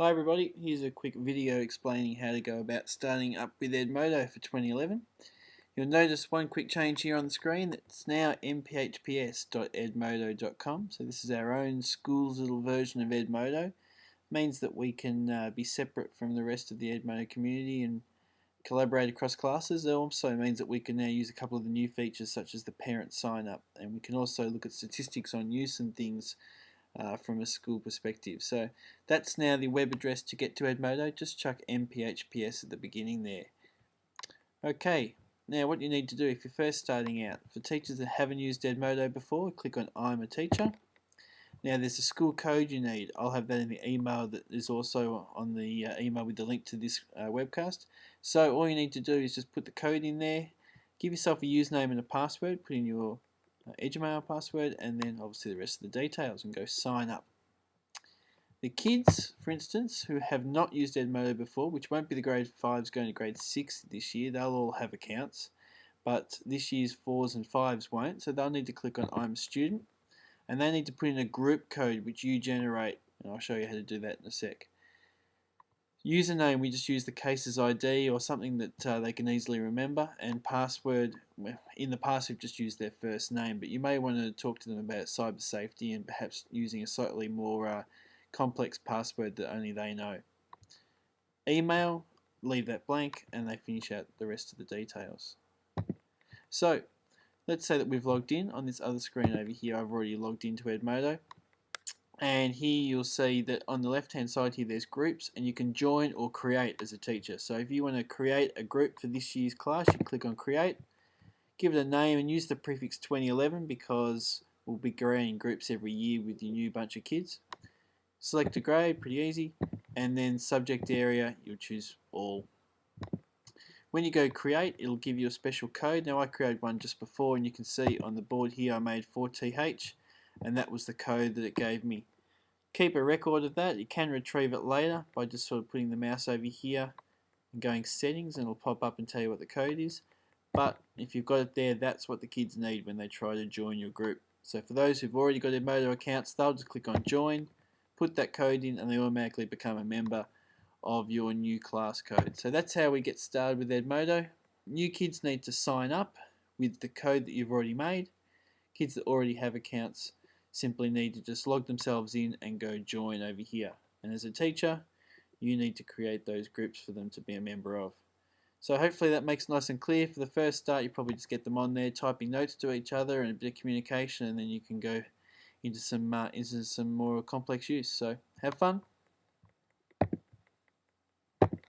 Hi everybody, here's a quick video explaining how to go about starting up with Edmodo for 2011. You'll notice one quick change here on the screen. It's now mphps.edmodo.com, so this is our own school's little version of Edmodo. It means that we can be separate from the rest of the Edmodo community and collaborate across classes. It also means that we can now use a couple of the new features such as the parent sign up, and we can also look at statistics on use and things from a school perspective. So that's now the web address to get to Edmodo. Just chuck mphps at the beginning there. Okay, now what you need to do if you're first starting out, for teachers that haven't used Edmodo before, click on I'm a teacher. Now there's a school code you need. I'll have that in the email that is also on the email with the link to this webcast. So all you need to do is just put the code in there, give yourself a username and a password, put in your Edgemail password, and then obviously the rest of the details, and go sign up. The kids, for instance, who have not used Edmodo before, which won't be the grade 5s going to grade 6 this year, they'll all have accounts, but this year's 4s and 5s won't, so they'll need to click on I'm a student, and they need to put in a group code which you generate, and I'll show you how to do that in a sec. Username, we just use the cases ID or something that they can easily remember, and password, in the past we've just used their first name, but you may want to talk to them about cyber safety and perhaps using a slightly more complex password that only they know. Email, leave that blank, and they finish out the rest of the details. So let's say that we've logged in. On this other screen over here I've already logged into Edmodo. And here you'll see that on the left hand side here there's groups, and you can join or create as a teacher. So if you want to create a group for this year's class, you click on create, give it a name, and use the prefix 2011 because we'll be creating groups every year with your new bunch of kids. Select a grade, pretty easy, and then subject area, you'll choose all. When you go create, it'll give you a special code. Now I created one just before, and you can see on the board here I made 4TH, and that was the code that it gave me. Keep a record of that. You can retrieve it later by just sort of putting the mouse over here and going settings, and it'll pop up and tell you what the code is. But if you've got it there, that's what the kids need when they try to join your group. So for those who've already got Edmodo accounts, they'll just click on join, put that code in, and they automatically become a member of your new class code. So that's how we get started with Edmodo. New kids need to sign up with the code that you've already made. Kids that already have accounts simply need to just log themselves in and go join over here. And as a teacher, you need to create those groups for them to be a member of. So hopefully that makes it nice and clear. For the first start, you probably just get them on there, typing notes to each other and a bit of communication, and then you can go into some more complex use. So have fun.